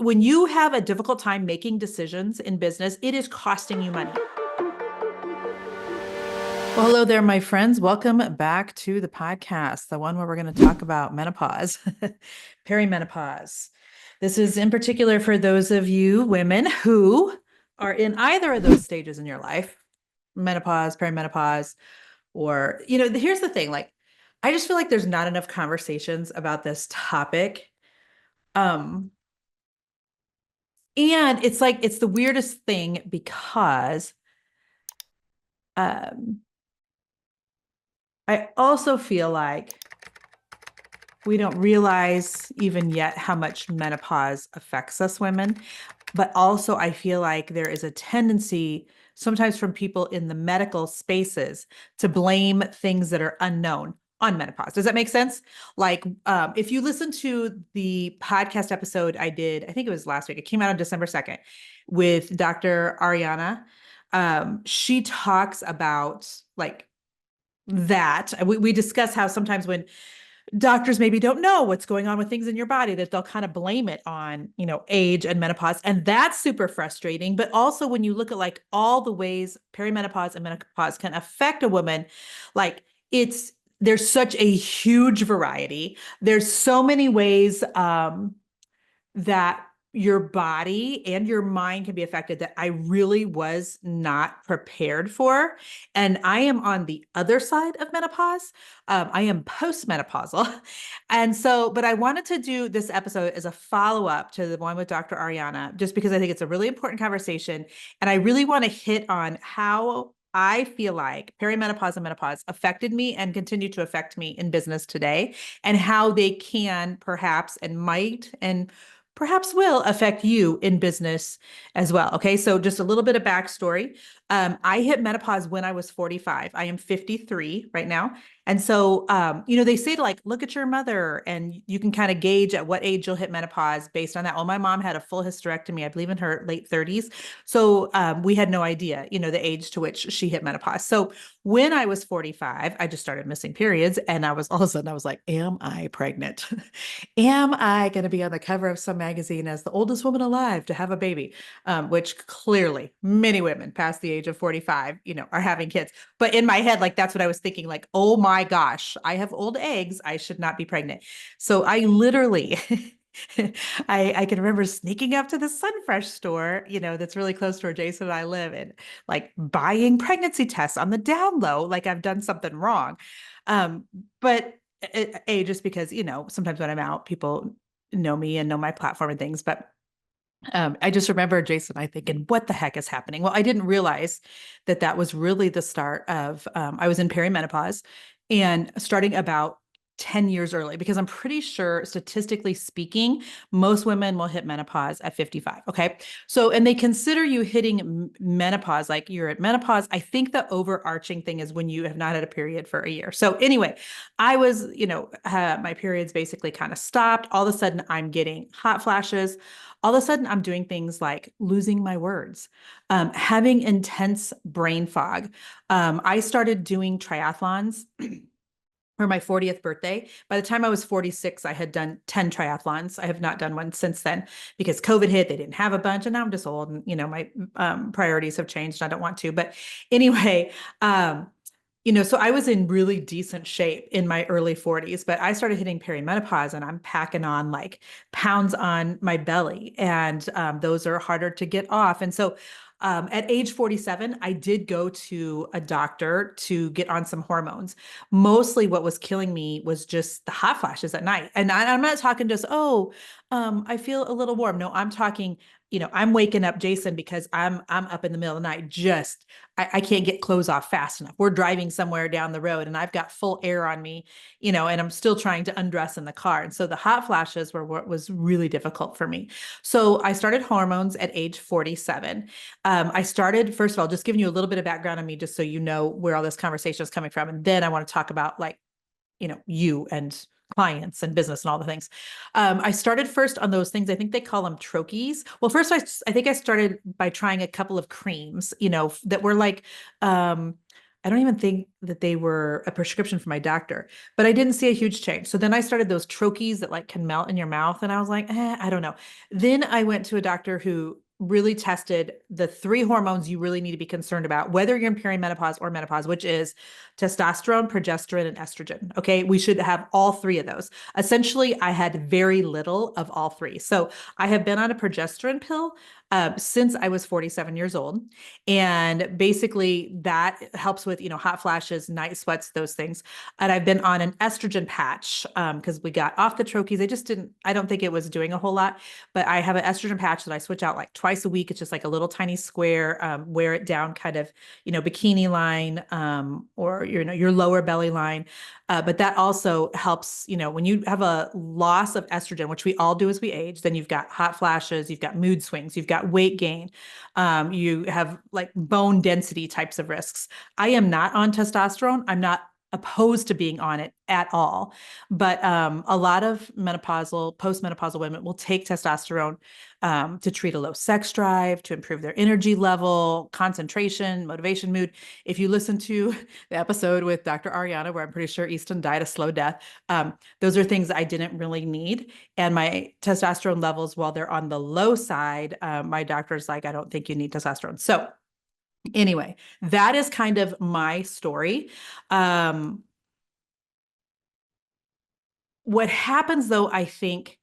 when you have a difficult time making decisions in business, it is costing you money. Well, hello there, my friends. Welcome back to the podcast, the one where we're going to talk about menopause, perimenopause. This is in particular for those of you women who are in either of those stages in your life, menopause, perimenopause, or, here's the thing, like, I just feel like there's not enough conversations about this topic. Um, and it's like, it's the weirdest thing because, um, I also feel like we don't realize even yet how much menopause affects us women. But also, I feel like there is a tendency, sometimes from people in the medical spaces, to blame things that are unknown on menopause. Does that make sense? Like, if you listen to the podcast episode I did, I think it was last week, it came out on December 2nd with Dr. Arianna. She talks about like that. We discuss how sometimes when doctors maybe don't know what's going on with things in your body, that they'll kind of blame it on, age and menopause. And that's super frustrating. But also when you look at like all the ways perimenopause and menopause can affect a woman, like there's such a huge variety. There's so many ways that your body and your mind can be affected that I really was not prepared for. And I am on the other side of menopause. I am postmenopausal. And so, but I wanted to do this episode as a follow-up to the one with Dr. Ariana, just because I think it's a really important conversation. And I really want to hit on how I feel like perimenopause and menopause affected me and continue to affect me in business today, and how they can perhaps and might and perhaps will affect you in business as well. Okay, so just a little bit of backstory. I hit menopause when I was 45. I am 53 right now. And so, they say to like, look at your mother and you can kind of gauge at what age you'll hit menopause based on that. Well, my mom had a full hysterectomy, I believe in her late 30s. So we had no idea, the age to which she hit menopause. So when I was 45, I just started missing periods. And all of a sudden I was like, am I pregnant? Am I going to be on the cover of some magazine as the oldest woman alive to have a baby? Which clearly many women past the age of 45, are having kids. But in my head, like, that's what I was thinking, like, oh my gosh, I have old eggs. I should not be pregnant. So I literally, I can remember sneaking up to the Sunfresh store, that's really close to where Jason and I live, and like buying pregnancy tests on the down low, like I've done something wrong. But just because, sometimes when I'm out, people know me and know my platform and things, but I just remember Jason and I thinking, what the heck is happening? Well, I didn't realize that that was really the start of, I was in perimenopause and starting about 10 years early, because I'm pretty sure statistically speaking, most women will hit menopause at 55. Okay. So, and they consider you hitting menopause, like you're at menopause. I think the overarching thing is when you have not had a period for a year. So anyway, I was, my periods basically kind of stopped. All of a sudden I'm getting hot flashes. All of a sudden I'm doing things like losing my words, having intense brain fog. I started doing triathlons for my 40th birthday. By the time I was 46, I had done 10 triathlons. I have not done one since then because COVID hit. They didn't have a bunch, and now I'm just old, and my priorities have changed. I don't want to, but anyway, so I was in really decent shape in my early 40s, but I started hitting perimenopause and I'm packing on like pounds on my belly, and those are harder to get off. And so at age 47, I did go to a doctor to get on some hormones. Mostly what was killing me was just the hot flashes at night. And I'm not talking just, I feel a little warm. No, I'm talking, I'm waking up Jason because I'm up in the middle of the night. I can't get clothes off fast enough. We're driving somewhere down the road and I've got full air on me, and I'm still trying to undress in the car. And so the hot flashes were what was really difficult for me. So I started hormones at age 47. I started, first of all, just giving you a little bit of background on me, just so you know where all this conversation is coming from. And then I want to talk about like, you and clients and business and all the things. I started first on those things. I think they call them trochees. Well, first, I think I started by trying a couple of creams, that were like, I don't even think that they were a prescription from my doctor, but I didn't see a huge change. So then I started those troches that like can melt in your mouth. And I was like, I don't know. Then I went to a doctor who really tested the three hormones you really need to be concerned about, whether you're in perimenopause or menopause, which is testosterone, progesterone, and estrogen. Okay. We should have all three of those. Essentially, I had very little of all three. So I have been on a progesterone pill since I was 47 years old. And basically that helps with, hot flashes, night sweats, those things. And I've been on an estrogen patch because we got off the troches. I don't think it was doing a whole lot, but I have an estrogen patch that I switch out like twice a week. It's just like a little tiny square, wear it down kind of, bikini line or your lower belly line. But that also helps, when you have a loss of estrogen, which we all do as we age, then you've got hot flashes, you've got mood swings, you've got weight gain, you have like bone density types of risks. I am not on testosterone. I'm not opposed to being on it at all. But a lot of postmenopausal women will take testosterone to treat a low sex drive, to improve their energy level, concentration, motivation, mood. If you listen to the episode with Dr. Arianna, where I'm pretty sure Easton died a slow death, those are things I didn't really need. And my testosterone levels, while they're on the low side, my doctor's like, I don't think you need testosterone. So anyway, that is kind of my story. What happens though, I think,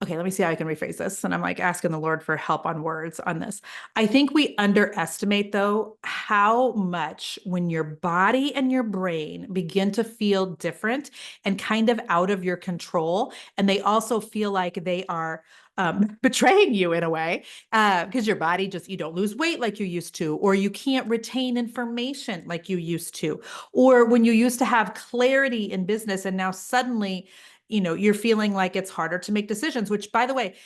okay, let me see how I can rephrase this. And I'm like asking the Lord for help on words on this. I think we underestimate, though, how much when your body and your brain begin to feel different and kind of out of your control, and they also feel like they are betraying you in a way because your body you don't lose weight like you used to, or you can't retain information like you used to, or when you used to have clarity in business and now suddenly you're feeling like it's harder to make decisions, which by the way,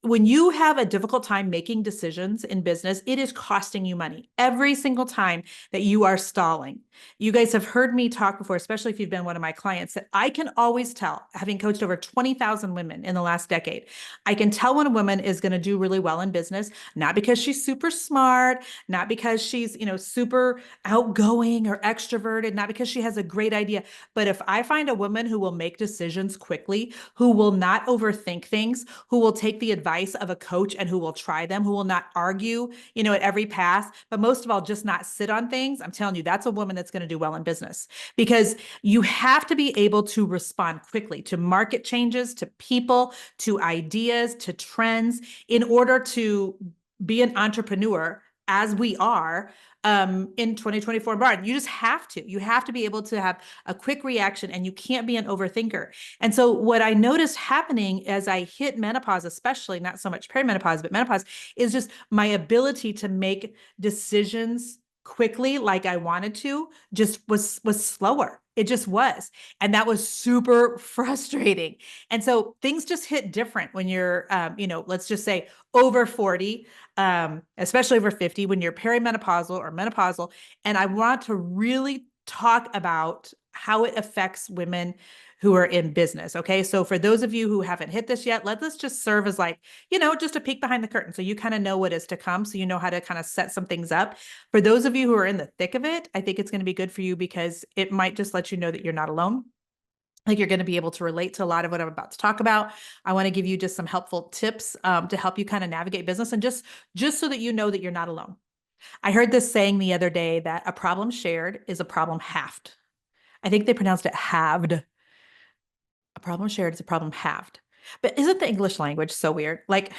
when you have a difficult time making decisions in business, it is costing you money every single time that you are stalling. You guys have heard me talk before, especially if you've been one of my clients, that I can always tell, having coached over 20,000 women in the last decade, I can tell when a woman is going to do really well in business, not because she's super smart, not because she's, super outgoing or extroverted, not because she has a great idea. But if I find a woman who will make decisions quickly, who will not overthink things, who will take the advice of a coach and who will try them, who will not argue, at every pass, but most of all, just not sit on things, I'm telling you, that's a woman that's going to do well in business, because you have to be able to respond quickly to market changes, to people, to ideas, to trends in order to be an entrepreneur as we are in 2024 bar. You just have to. You have to be able to have a quick reaction, and you can't be an overthinker. And so what I noticed happening as I hit menopause, especially not so much perimenopause, but menopause, is just my ability to make decisions quickly like I wanted to just was slower. It just was. And that was super frustrating. And so things just hit different when you're, let's just say over 40, especially over 50, when you're perimenopausal or menopausal. And I want to really talk about how it affects women who are in business. Okay. So for those of you who haven't hit this yet, let this just serve as like, just a peek behind the curtain. So you kind of know what is to come. So you know how to kind of set some things up. For those of you who are in the thick of it, I think it's going to be good for you because it might just let you know that you're not alone. Like you're going to be able to relate to a lot of what I'm about to talk about. I want to give you just some helpful tips to help you kind of navigate business, and just so that you know that you're not alone. I heard this saying the other day that a problem shared is a problem halved. I think they pronounced it halved. A problem shared is a problem halved. But isn't the English language so weird? Like,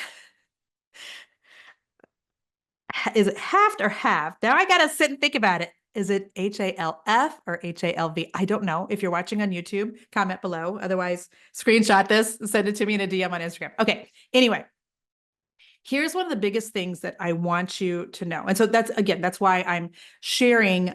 is it halved or halved? Now I got to sit and think about it. Is it HALF or HALV? I don't know. If you're watching on YouTube, comment below. Otherwise, screenshot this and send it to me in a DM on Instagram. Okay. Anyway, here's one of the biggest things that I want you to know. And so that's why I'm sharing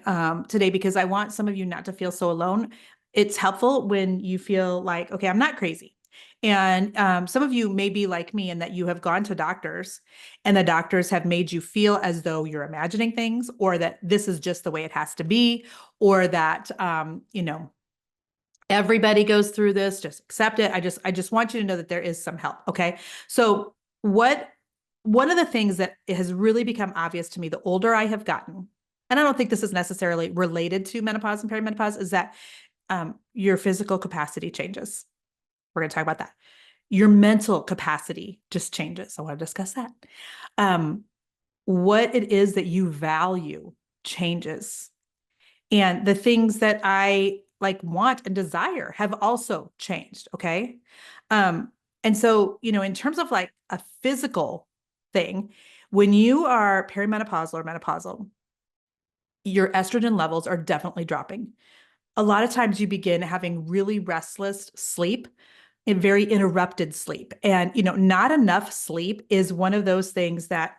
today, because I want some of you not to feel so alone. It's helpful when you feel like, okay, I'm not crazy. And some of you may be like me in that you have gone to doctors and the doctors have made you feel as though you're imagining things, or that this is just the way it has to be, or that, everybody goes through this, just accept it. I just want you to know that there is some help. Okay. So one of the things that has really become obvious to me the older I have gotten and I don't think this is necessarily related to menopause and perimenopause, is that your physical capacity changes. We're going to talk about that. Your mental capacity just changes. I want to discuss that. Um, what it is that you value changes. And the things that I like want and desire have also changed. Okay. Um, and so, in terms of like a physical thing, when you are perimenopausal or menopausal, your estrogen levels are definitely dropping. A lot of times you begin having really restless sleep and very interrupted sleep. And, not enough sleep is one of those things that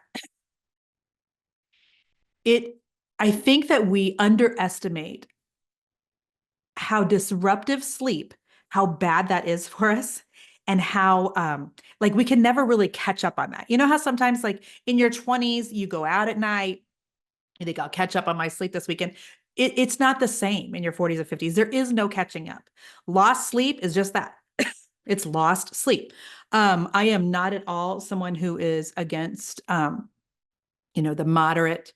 it, I think that we underestimate how disruptive sleep, how bad that is for us, and how like we can never really catch up on that. You know how sometimes like in your 20s you go out at night, you think I'll catch up on my sleep this weekend. It's not the same in your 40s or 50s. There is no catching up. Lost sleep is just that. It's lost sleep. I am not at all someone who is against the moderate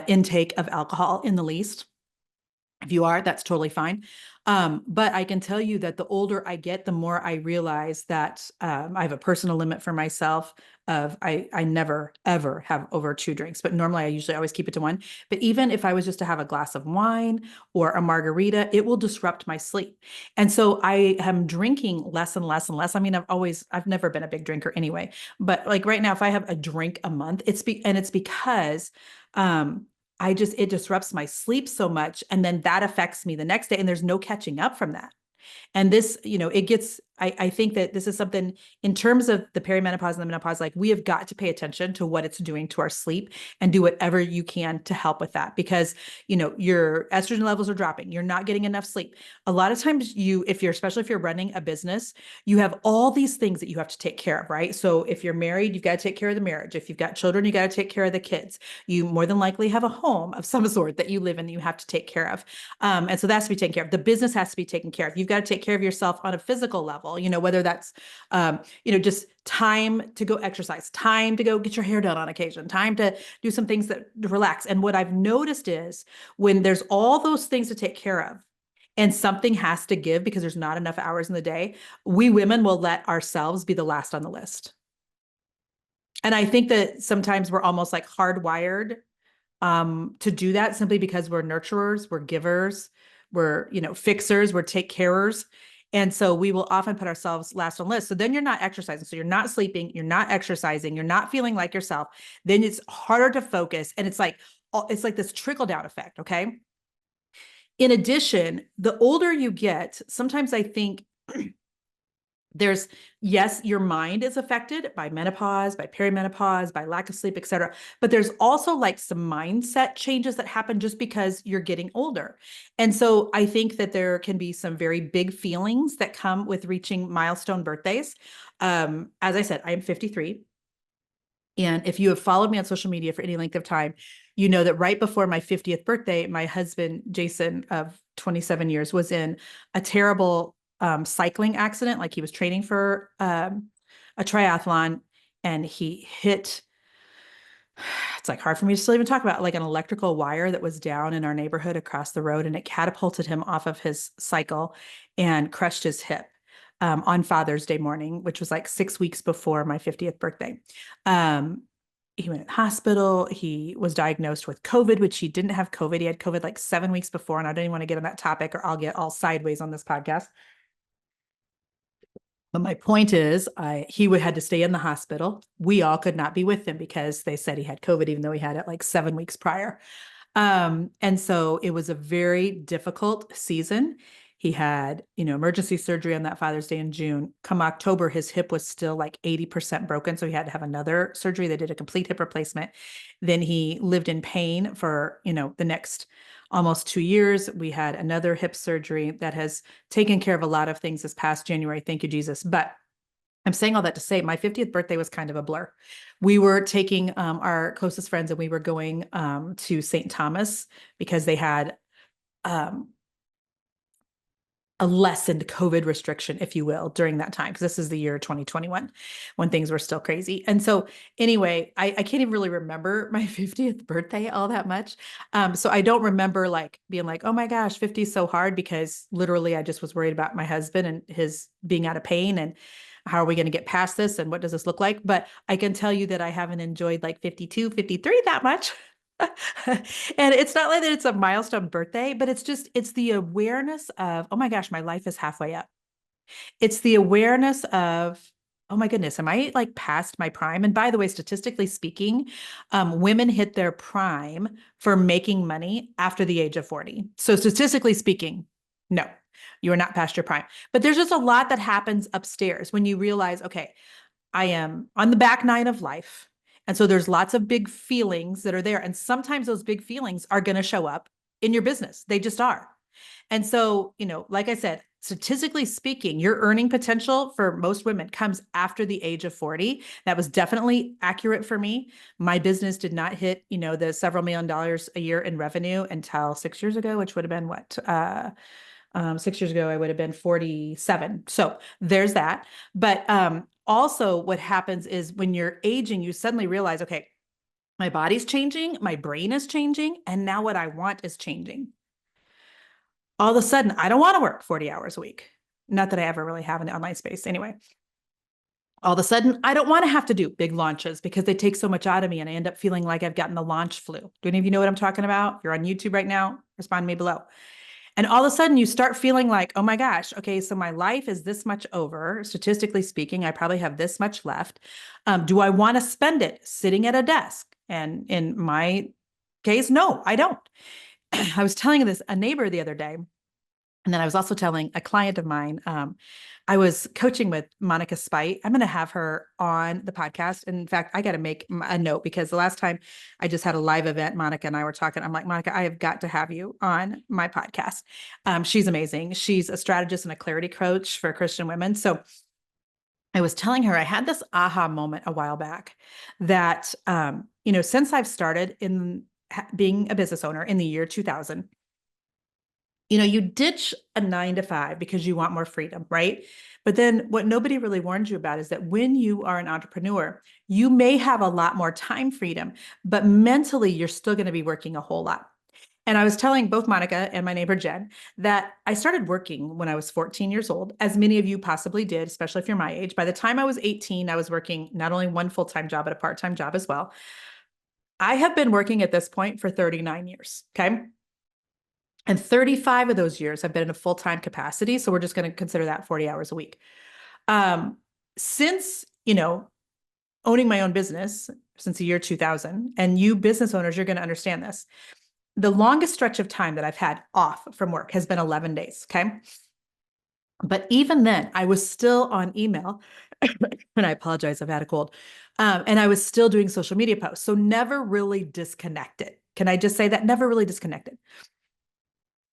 intake of alcohol in the least. If you are, that's totally fine. But I can tell you that the older I get, the more I realize that I have a personal limit for myself of I never ever have over 2 drinks, but normally I usually always keep it to one. But even if I was just to have a glass of wine or a margarita, it will disrupt my sleep. And so I am drinking less and less and less. I mean, I've never been a big drinker anyway, but like right now, if I have a drink a month, it's because it disrupts my sleep so much. And then that affects me the next day. And there's no catching up from that. And this, it gets, I think that this is something in terms of the perimenopause and the menopause, like we have got to pay attention to what it's doing to our sleep and do whatever you can to help with that because, your estrogen levels are dropping. You're not getting enough sleep. A lot of times especially if you're running a business, you have all these things that you have to take care of, right? So if you're married, you've got to take care of the marriage. If you've got children, you got to take care of the kids. You more than likely have a home of some sort that you live in that you have to take care of. And so that's to be taken care of. The business has to be taken care of. You've got to take care of yourself on a physical level, whether that's, just time to go exercise, time to go get your hair done on occasion, time to do some things that relax. And what I've noticed is when there's all those things to take care of and something has to give because there's not enough hours in the day, we women will let ourselves be the last on the list. And I think that sometimes we're almost like hardwired to do that simply because we're nurturers, we're givers, we're, fixers, we're take carers. And so we will often put ourselves last on list. So then you're not exercising. So you're not sleeping, you're not exercising, you're not feeling like yourself. Then it's harder to focus. And it's like this trickle down effect. Okay. In addition, the older you get, sometimes I think yes, your mind is affected by menopause, by perimenopause, by lack of sleep, et cetera. But there's also like some mindset changes that happen just because you're getting older. And so I think that there can be some very big feelings that come with reaching milestone birthdays. As I said, I am 53. And if you have followed me on social media for any length of time, you know that right before my 50th birthday, my husband, Jason, of 27 years, was in a terrible cycling accident. Like he was training for a triathlon and he hit, it's like hard for me to still even talk about, like an electrical wire that was down in our neighborhood across the road. And it catapulted him off of his cycle and crushed his hip. On Father's Day morning, which was like 6 weeks before my 50th birthday. He went to the hospital. He was diagnosed with COVID, which he didn't have COVID. He had COVID like 7 weeks before. And I don't even want to get on that topic or I'll get all sideways on this podcast. But my point is, he had to stay in the hospital. We all could not be with him because they said he had COVID, even though he had it like 7 weeks prior. And so it was a very difficult season. He had, emergency surgery on that Father's Day in June. Come October, his hip was still like 80% broken. So he had to have another surgery. They did a complete hip replacement. Then he lived in pain for, the next almost 2 years. We had another hip surgery that has taken care of a lot of things this past January. Thank you, Jesus. But I'm saying all that to say my 50th birthday was kind of a blur. We were taking our closest friends and we were going to St. Thomas because they had a lessened COVID restriction, if you will, during that time, because this is the year 2021 when things were still crazy. And so, anyway, I can't even really remember my 50th birthday all that much. So I don't remember like being like, oh my gosh, 50 is so hard, because literally I just was worried about my husband and his being out of pain, and how are we going to get past this, and what does this look like? But I can tell you that I haven't enjoyed like 52, 53 that much. And it's not like that it's a milestone birthday, but it's the awareness of, oh my gosh, my life is halfway up. It's the awareness of, oh my goodness, am I like past my prime? And by the way, statistically speaking, women hit their prime for making money after the age of 40. So statistically speaking, no, you are not past your prime. But there's just a lot that happens upstairs when you realize, okay, I am on the back nine of life. And so there's lots of big feelings that are there. And sometimes those big feelings are going to show up in your business. They just are. And so, like I said, statistically speaking, your earning potential for most women comes after the age of 40. That was definitely accurate for me. My business did not hit, the several $1 million a year in revenue until 6 years ago, which would have been what? 6 years ago, I would have been 47. So there's that. But also what happens is when you're aging, you suddenly realize, okay, my body's changing, my brain is changing, and now what I want is changing. All of a sudden, I don't want to work 40 hours a week. Not that I ever really have in the online space anyway. All of a sudden, I don't want to have to do big launches because they take so much out of me, and I end up feeling like I've gotten the launch flu. Do any of you know what I'm talking about? If you're on YouTube right now, respond to me below. And all of a sudden you start feeling like, oh my gosh, okay, so my life is this much over. Statistically speaking, I probably have this much left. Do I want to spend it sitting at a desk? And in my case, no, I don't. I was telling a neighbor the other day, and then I was also telling a client of mine, I was coaching with Monica Spite. I'm going to have her on the podcast. In fact, I got to make a note, because the last time I just had a live event, Monica and I were talking. I'm like, Monica, I have got to have you on my podcast. She's amazing. She's a strategist and a clarity coach for Christian women. So I was telling her I had this aha moment a while back that, since I've started in being a business owner in the year 2000, you ditch a 9 to 5 because you want more freedom, right? But then what nobody really warns you about is that when you are an entrepreneur, you may have a lot more time freedom, but mentally you're still going to be working a whole lot. And I was telling both Monica and my neighbor Jen that I started working when I was 14 years old, as many of you possibly did, especially if you're my age. By the time I was 18, I was working not only one full-time job, but a part-time job as well. I have been working at this point for 39 years. Okay. And 35 of those years I've been in a full-time capacity. So we're just going to consider that 40 hours a week. Since, owning my own business since the year 2000, and you business owners, you're going to understand this. The longest stretch of time that I've had off from work has been 11 days. Okay. But even then I was still on email and I apologize, I've had a cold. And I was still doing social media posts. So never really disconnected. Can I just say that? Never really disconnected.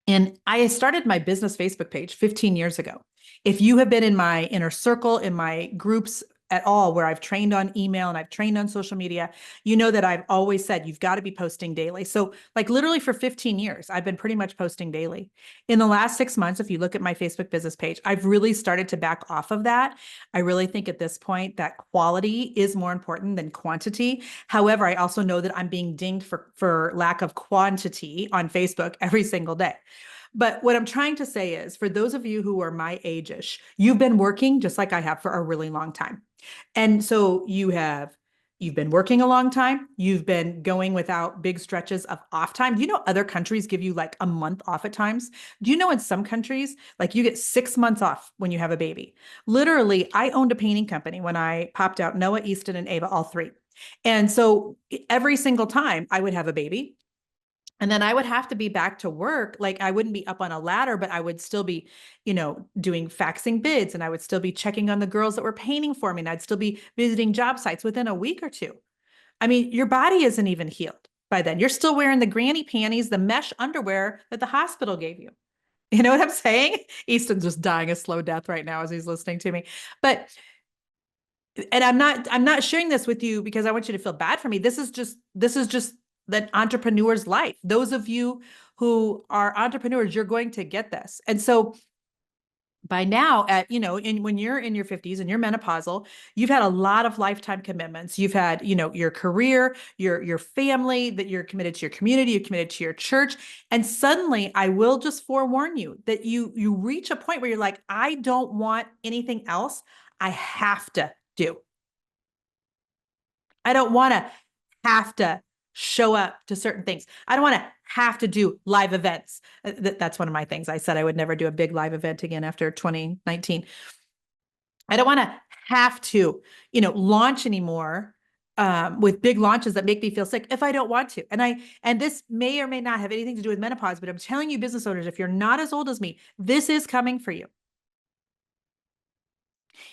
And I started my business Facebook page 15 years ago. If you have been in my inner circle, in my groups at all, where I've trained on email and I've trained on social media, you know that I've always said you've got to be posting daily. So like literally for 15 years, I've been pretty much posting daily. In the last 6 months, if you look at my Facebook business page, I've really started to back off of that. I really think at this point that quality is more important than quantity. However, I also know that I'm being dinged for lack of quantity on Facebook every single day. But what I'm trying to say is, for those of you who are my age-ish, you've been working just like I have for a really long time. And so you've been working a long time. You've been going without big stretches of off time. Do you know other countries give you like a month off at times? Do you know in some countries, like you get 6 months off when you have a baby? Literally, I owned a painting company when I popped out Noah, Easton, and Ava, all three. And so every single time I would have a baby, and then I would have to be back to work. Like I wouldn't be up on a ladder, but I would still be, doing faxing bids, and I would still be checking on the girls that were painting for me. And I'd still be visiting job sites within a week or two. I mean, your body isn't even healed by then. You're still wearing the granny panties, the mesh underwear that the hospital gave you. You know what I'm saying? Easton's just dying a slow death right now as he's listening to me. But and I'm not sharing this with you because I want you to feel bad for me. This is just that entrepreneur's life. Those of you who are entrepreneurs, you're going to get this. And so By now, when you're in your 50s and you're menopausal, you've had a lot of lifetime commitments. You've had, your career, your family, that you're committed to your community, you're committed to your church. And suddenly, I will just forewarn you that you reach a point where you're like, I don't want anything else. I have to do. I don't want to have to show up to certain things. I don't want to have to do live events. That's one of my things. I said I would never do a big live event again after 2019. I don't want to have to, launch anymore with big launches that make me feel sick if I don't want to. And this may or may not have anything to do with menopause, but I'm telling you, business owners, if you're not as old as me, this is coming for you.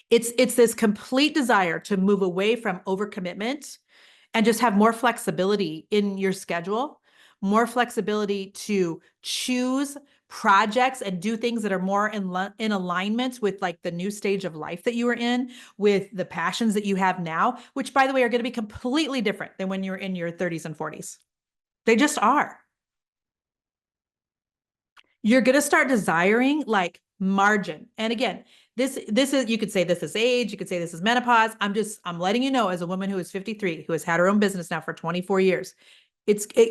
It's this complete desire to move away from overcommitment and just have more flexibility in your schedule, more flexibility to choose projects and do things that are more in alignment with like the new stage of life that you are in, with the passions that you have now, which by the way are going to be completely different than when you're in your 30s and 40s. They just are. You're going to start desiring like margin. And again, this is, you could say this is age, you could say this is menopause. I'm letting you know, as a woman who is 53, who has had her own business now for 24 years,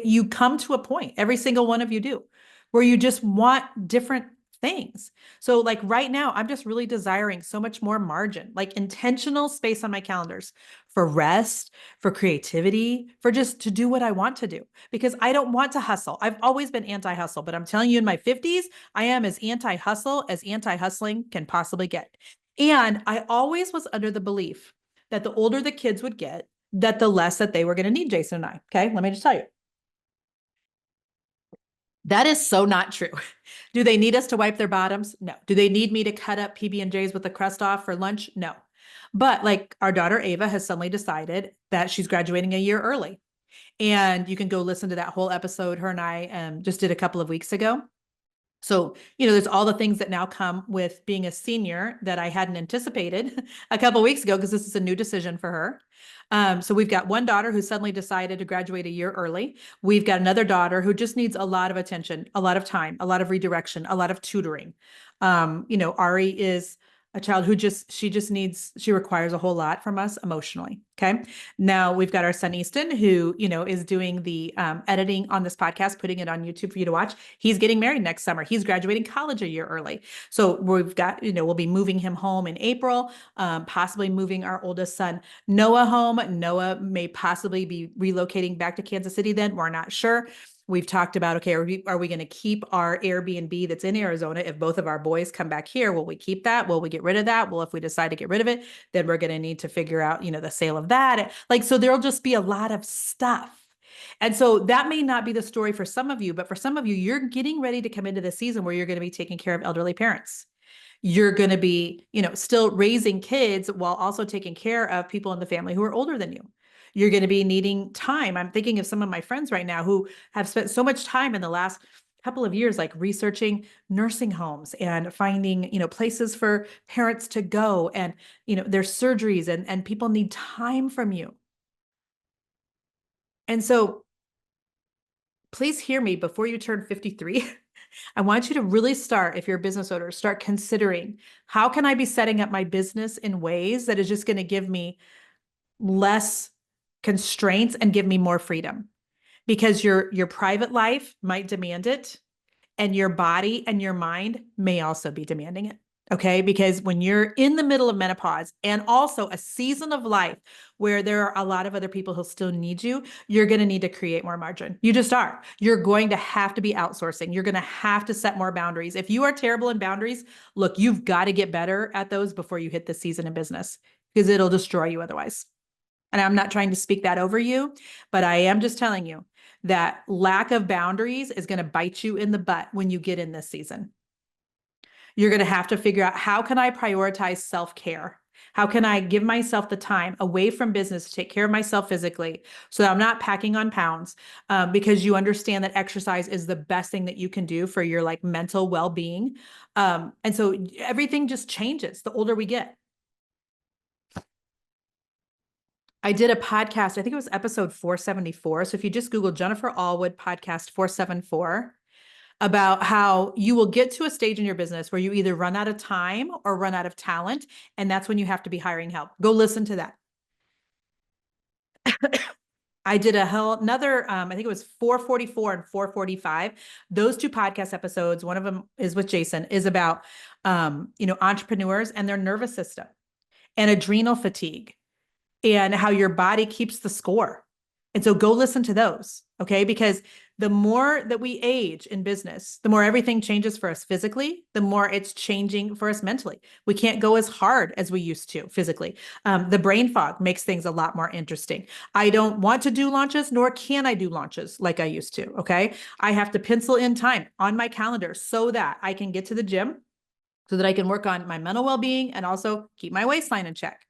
you come to a point, every single one of you do, where you just want different things. So like right now, I'm just really desiring so much more margin, like intentional space on my calendars for rest, for creativity, for just to do what I want to do, because I don't want to hustle. I've always been anti-hustle, but I'm telling you, in my 50s, I am as anti-hustle as anti-hustling can possibly get. And I always was under the belief that the older the kids would get, that the less that they were going to need Jason and I. Okay, let me just tell you. That is so not true. Do they need us to wipe their bottoms? No. Do they need me to cut up PB&Js with the crust off for lunch? No. But like our daughter Ava has suddenly decided that she's graduating a year early. And you can go listen to that whole episode her and I just did a couple of weeks ago. So, there's all the things that now come with being a senior that I hadn't anticipated a couple of weeks ago, because this is a new decision for her. So we've got one daughter who suddenly decided to graduate a year early. We've got another daughter who just needs a lot of attention, a lot of time, a lot of redirection, a lot of tutoring. Ari is a child who she requires a whole lot from us emotionally. Okay. Now we've got our son Easton, who, is doing the editing on this podcast, putting it on YouTube for you to watch. He's getting married next summer. He's graduating college a year early. So we've got, we'll be moving him home in April, possibly moving our oldest son Noah home. Noah may possibly be relocating back to Kansas City then. We're not sure. We've talked about, okay, are we going to keep our Airbnb that's in Arizona? If both of our boys come back here, will we keep that? Will we get rid of that? Well, if we decide to get rid of it, then we're going to need to figure out, the sale of that. Like, so there'll just be a lot of stuff. And so that may not be the story for some of you, but for some of you, you're getting ready to come into the season where you're going to be taking care of elderly parents. You're going to be, still raising kids while also taking care of people in the family who are older than you. You're going to be needing time. I'm thinking of some of my friends right now who have spent so much time in the last couple of years, like researching nursing homes and finding, places for parents to go, and, there's surgeries, and people need time from you. And so please hear me before you turn 53. I want you to really start, if you're a business owner, start considering, how can I be setting up my business in ways that is just going to give me less constraints and give me more freedom? Because your private life might demand it, and your body and your mind may also be demanding it. Okay. Because when you're in the middle of menopause and also a season of life where there are a lot of other people who still need you, you're going to need to create more margin. You just are. You're going to have to be outsourcing. You're going to have to set more boundaries. If you are terrible in boundaries, look, you've got to get better at those before you hit this season in business, because it'll destroy you otherwise. And I'm not trying to speak that over you, but I am just telling you that lack of boundaries is going to bite you in the butt when you get in this season. You're going to have to figure out, how can I prioritize self-care? How can I give myself the time away from business to take care of myself physically, so that I'm not packing on pounds, because you understand that exercise is the best thing that you can do for your like mental well-being. And so everything just changes the older we get. I did a podcast, I think it was episode 474. So if you just Google Jennifer Allwood podcast 474, about how you will get to a stage in your business where you either run out of time or run out of talent. And that's when you have to be hiring help. Go listen to that. I did another, I think it was 444 and 445. Those two podcast episodes, one of them is with Jason, is about, entrepreneurs and their nervous system and adrenal fatigue and how your body keeps the score. And so go listen to those, okay? Because the more that we age in business, the more everything changes for us physically, the more it's changing for us mentally. We can't go as hard as we used to physically. The brain fog makes things a lot more interesting. I don't want to do launches, nor can I do launches like I used to, okay? I have to pencil in time on my calendar so that I can get to the gym, so that I can work on my mental well-being and also keep my waistline in check.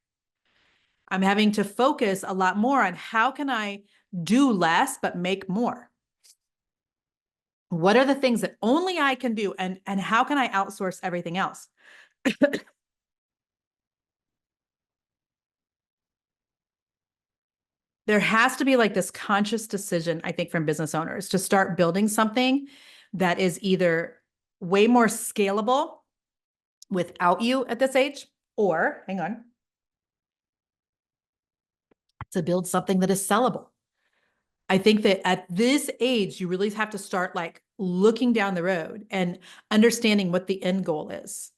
I'm having to focus a lot more on how can I do less but make more? What are the things that only I can do, and how can I outsource everything else? There has to be like this conscious decision, I think, from business owners to start building something that is either way more scalable without you at this age, or hang on, to build something that is sellable. I think that at this age, you really have to start like looking down the road and understanding what the end goal is.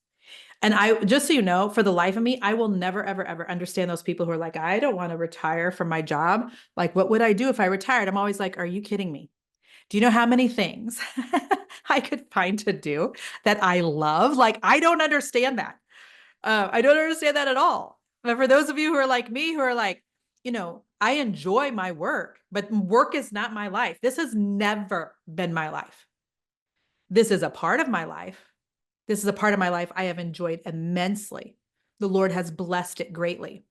And I, just so you know, for the life of me, I will never, ever, ever understand those people who are like, I don't want to retire from my job. Like, what would I do if I retired? I'm always like, are you kidding me? Do you know how many things I could find to do that I love? Like, I don't understand that. I don't understand that at all. But for those of you who are like me, who are like, I enjoy my work, but work is not my life. This has never been my life. This is a part of my life. This is a part of my life I have enjoyed immensely. The Lord has blessed it greatly.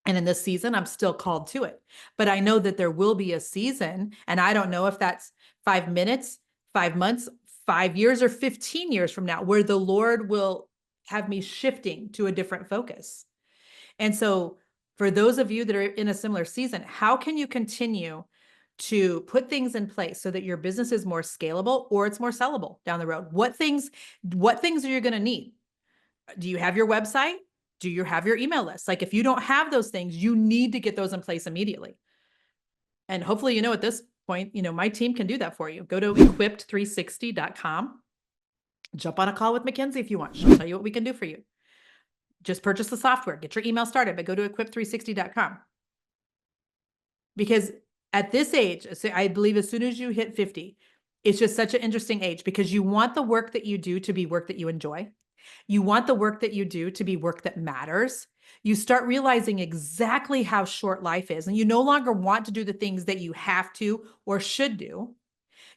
And in this season, I'm still called to it. But I know that there will be a season, and I don't know if that's 5 minutes, 5 months, 5 years, or 15 years from now, where the Lord will have me shifting to a different focus. And so, for those of you that are in a similar season, how can you continue to put things in place so that your business is more scalable or it's more sellable down the road? What things are you going to need? Do you have your website? Do you have your email list? Like, if you don't have those things, you need to get those in place immediately. And hopefully, at this point, my team can do that for you. Go to equipped360.com. Jump on a call with Mackenzie if you want. She'll tell you what we can do for you. Just purchase the software, get your email started, but go to equipped360.com. Because at this age, I believe as soon as you hit 50, it's just such an interesting age, because you want the work that you do to be work that you enjoy. You want the work that you do to be work that matters. You start realizing exactly how short life is, and you no longer want to do the things that you have to or should do.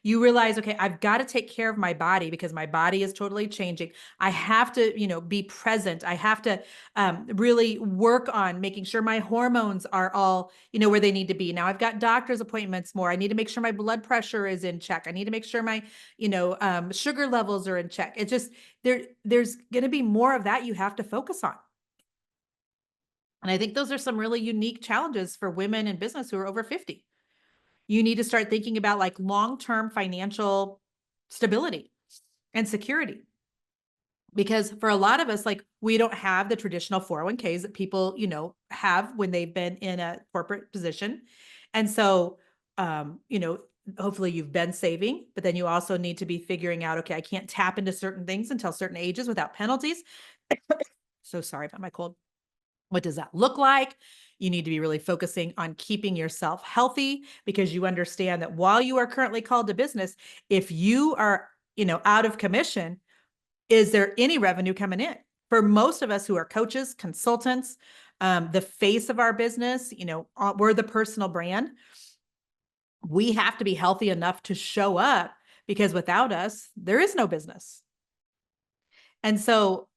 You realize, okay, I've got to take care of my body because my body is totally changing. I have to, be present. I have to really work on making sure my hormones are all, where they need to be. Now I've got doctor's appointments more. I need to make sure my blood pressure is in check. I need to make sure my, sugar levels are in check. It's just, there's going to be more of that you have to focus on. And I think those are some really unique challenges for women in business who are over 50. You need to start thinking about like long-term financial stability and security. Because for a lot of us, like, we don't have the traditional 401ks that people, have when they've been in a corporate position. And so, hopefully you've been saving, but then you also need to be figuring out, okay, I can't tap into certain things until certain ages without penalties. So sorry about my cold. What does that look like? You need to be really focusing on keeping yourself healthy, because you understand that while you are currently called to business, if you are, out of commission, is there any revenue coming in? For most of us who are coaches, consultants, the face of our business, we're the personal brand. We have to be healthy enough to show up, because without us, there is no business. And so,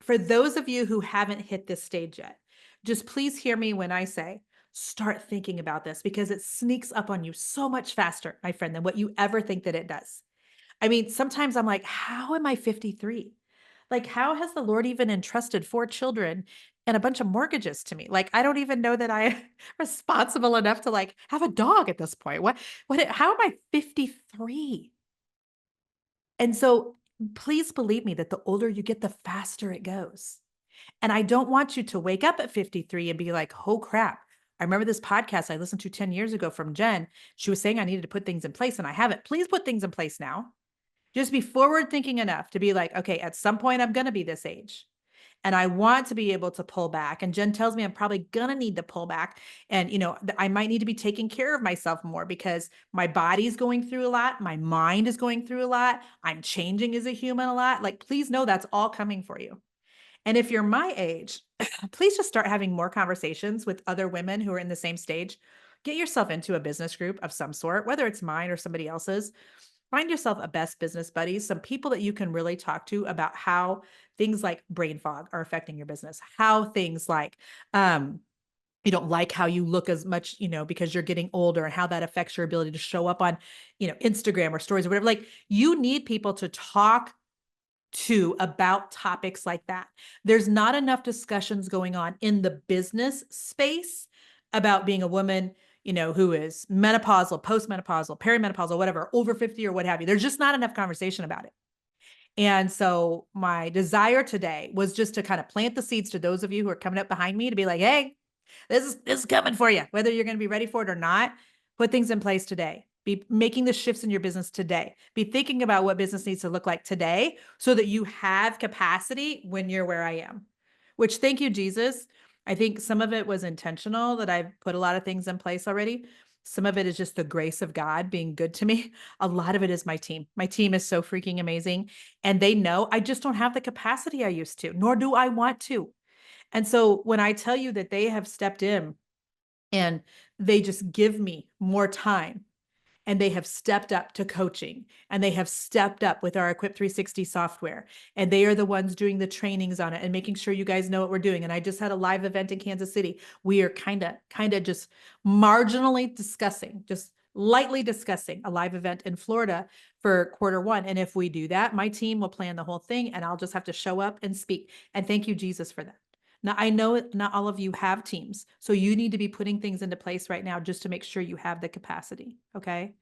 for those of you who haven't hit this stage yet, just please hear me when I say, start thinking about this, because it sneaks up on you so much faster, my friend, than what you ever think that it does. I mean, sometimes I'm like, how am I 53? Like, how has the Lord even entrusted 4 children and a bunch of mortgages to me? Like, I don't even know that I'm responsible enough to like have a dog at this point. How am I 53? And so please believe me that the older you get, the faster it goes. And I don't want you to wake up at 53 and be like, oh crap. I remember this podcast I listened to 10 years ago from Jen. She was saying I needed to put things in place and I haven't. Please put things in place now. Just be forward thinking enough to be like, okay, at some point I'm going to be this age. And I want to be able to pull back. And Jen tells me I'm probably going to need to pull back. And, I might need to be taking care of myself more because my body's going through a lot. My mind is going through a lot. I'm changing as a human a lot. Like, please know that's all coming for you. And if you're my age, please just start having more conversations with other women who are in the same stage. Get yourself into a business group of some sort, whether it's mine or somebody else's. Find yourself a best business buddy, some people that you can really talk to about how things like brain fog are affecting your business, how things like, you don't like how you look as much, because you're getting older and how that affects your ability to show up on, Instagram or stories or whatever. Like you need people to talk to about topics like that. There's not enough discussions going on in the business space about being a woman, who is menopausal, postmenopausal, perimenopausal, whatever, over 50 or what have you. There's just not enough conversation about it. And so my desire today was just to kind of plant the seeds to those of you who are coming up behind me to be like, hey, this is coming for you, whether you're going to be ready for it or not. Put things in place today. Be making the shifts in your business today. Be thinking about what business needs to look like today so that you have capacity when you're where I am. Which, thank you, Jesus. I think some of it was intentional that I've put a lot of things in place already. Some of it is just the grace of God being good to me. A lot of it is my team. My team is so freaking amazing. And they know I just don't have the capacity I used to, nor do I want to. And so when I tell you that they have stepped in and they just give me more time and they have stepped up to coaching and they have stepped up with our Equip 360 software and they are the ones doing the trainings on it and making sure you guys know what we're doing. And I just had a live event in Kansas City. We are kind of just marginally discussing, just lightly discussing a live event in Florida for Q1. And if we do that, my team will plan the whole thing and I'll just have to show up and speak. And thank you, Jesus, for that. Now, I know not all of you have teams, so you need to be putting things into place right now just to make sure you have the capacity, okay?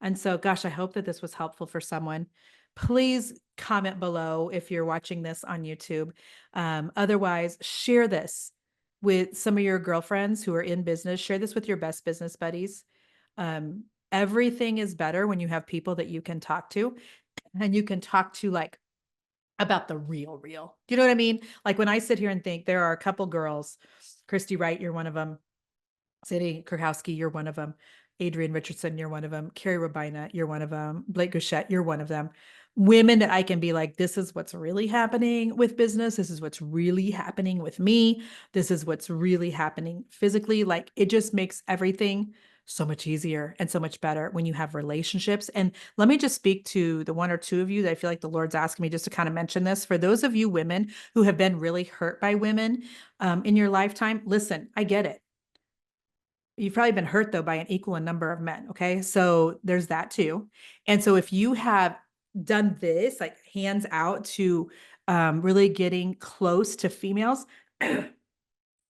And so, gosh, I hope that this was helpful for someone. Please comment below if you're watching this on YouTube. Otherwise, share this with some of your girlfriends who are in business. Share this with your best business buddies. Everything is better when you have people that you can talk to and you can talk to like about the real. Do you know what I mean? Like when I sit here and think there are a couple girls, Christy Wright, you're one of them. Sadie Kurkowski, you're one of them. Adrian Richardson, you're one of them. Carrie Rabina, you're one of them. Blake Gouchette, you're one of them. Women that I can be like, this is what's really happening with business. This is what's really happening with me. This is what's really happening physically. Like it just makes everything so much easier and so much better when you have relationships. And let me just speak to the one or two of you that I feel like the Lord's asking me just to kind of mention this. For those of you women who have been really hurt by women in your lifetime, listen, I get it. You've probably been hurt though by an equal number of men. Okay. So there's that too. And so if you have done this, like hands out to really getting close to females,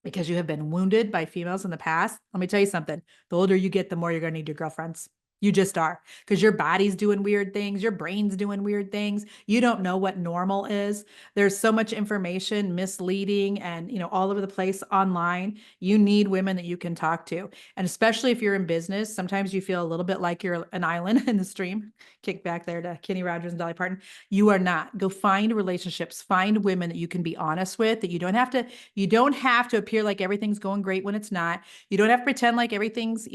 because you have been wounded by females in the past, let me tell you something. The older you get, the more you're going to need your girlfriends. You just are, because your body's doing weird things. Your brain's doing weird things. You don't know what normal is. There's so much information misleading and, all over the place online. You need women that you can talk to. And especially if you're in business, sometimes you feel a little bit like you're an island in the stream. Kick back there to Kenny Rogers and Dolly Parton. You are not. Go find relationships, find women that you can be honest with, that you don't have to appear like everything's going great when it's not. You don't have to pretend like everything's,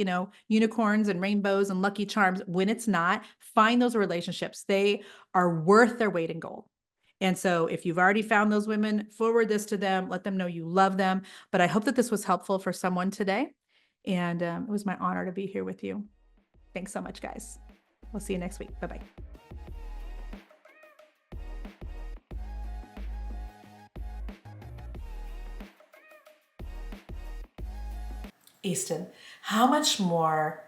unicorns and rainbows and lucky charms when it's not. Find those relationships. They are worth their weight in gold. And so if you've already found those women, forward this to them, let them know you love them. But I hope that this was helpful for someone today. And it was my honor to be here with you. Thanks so much, guys. We'll see you next week. Bye-bye. Easton, how much more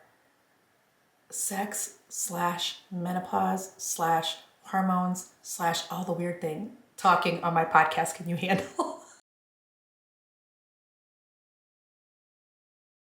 sex / menopause / hormones / all the weird thing talking on my podcast can you handle?